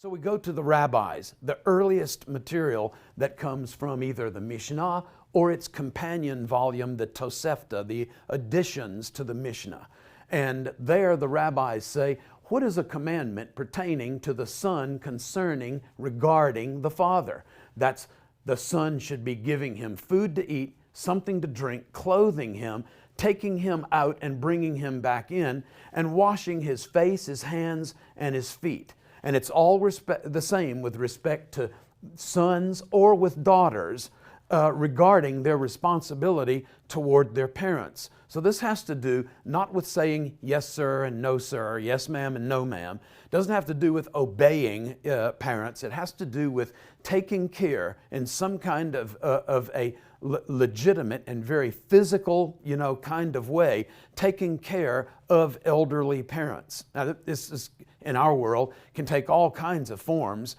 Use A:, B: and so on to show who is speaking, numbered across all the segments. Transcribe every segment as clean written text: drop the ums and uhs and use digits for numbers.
A: So we go to the rabbis, the earliest material that comes from either the Mishnah or its companion volume, the Tosefta, the additions to the Mishnah. And there the rabbis say, what is a commandment pertaining to the son concerning, regarding the father? That's the son should be giving him food to eat, something to drink, clothing him, taking him out and bringing him back in, and washing his face, his hands, and his feet. And it's all the same with respect to sons or with daughters regarding their responsibility toward their parents. So this has to do not with saying yes sir and no sir, yes ma'am and no ma'am. It doesn't have to do with obeying parents. It has to do with taking care in some kind of a legitimate and very physical, kind of way, taking care of elderly parents. Now, this is, in our world, can take all kinds of forms.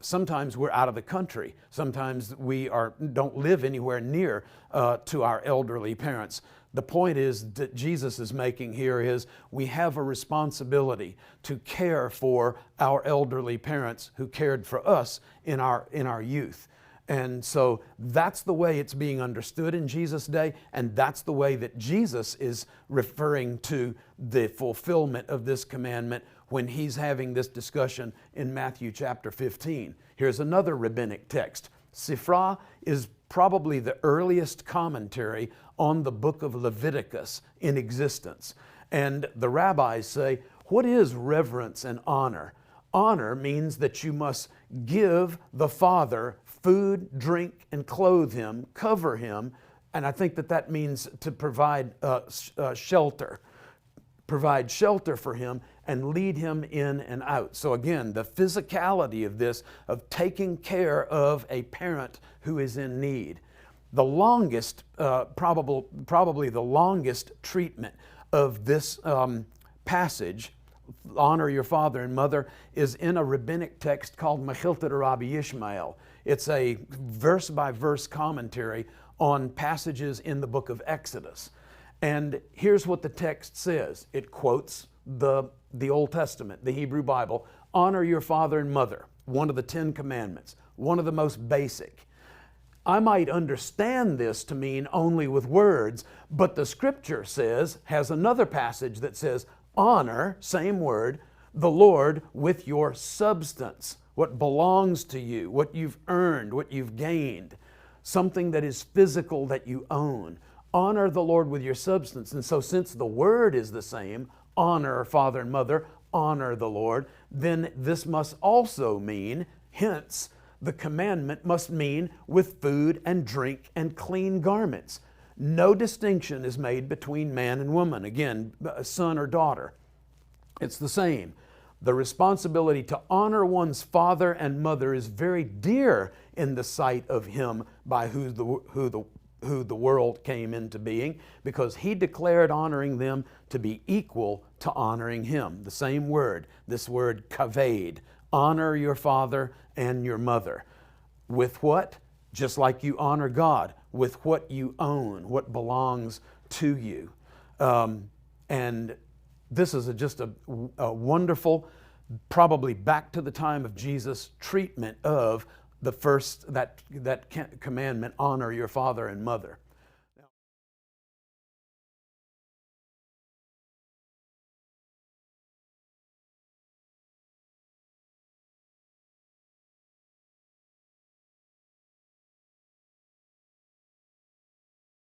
A: Sometimes we're out of the country. Sometimes we don't live anywhere near to our elderly parents. The point is that Jesus is making here is we have a responsibility to care for our elderly parents who cared for us in our youth. And so that's the way it's being understood in Jesus' day, and that's the way that Jesus is referring to the fulfillment of this commandment when he's having this discussion in Matthew chapter 15. Here's another rabbinic text. Sifra is probably the earliest commentary on the book of Leviticus in existence. And the rabbis say, what is reverence and honor? Honor means that you must give the father food, drink, and clothe him, cover him, and I think that means to provide shelter. Provide shelter for him and lead him in and out. So again, the physicality of this, of taking care of a parent who is in need. The longest, probably the longest treatment of this passage, honor your father and mother, is in a rabbinic text called Mechilta Rabbi Yishmael. It's a verse-by-verse commentary on passages in the book of Exodus. And here's what the text says. It quotes the Old Testament, the Hebrew Bible. Honor your father and mother, one of the 10 commandments, one of the most basic. I might understand this to mean only with words, but the scripture has another passage that says, honor, same word, the Lord with your substance, what belongs to you, what you've earned, what you've gained, something that is physical that you own. Honor the Lord with your substance. And so since the word is the same, honor father and mother, honor the Lord, then this must also mean, hence, the commandment must mean with food and drink and clean garments. No distinction is made between man and woman. Again, son or daughter. It's the same. The responsibility to honor one's father and mother is very dear in the sight of him by who the world came into being, because he declared honoring them to be equal to honoring him. The same word, this word kaved. Honor your father and your mother. With what? Just like you honor God, with what you own, what belongs to you. And this is just a wonderful, probably back to the time of Jesus, treatment of the first, that commandment, honor your father and mother.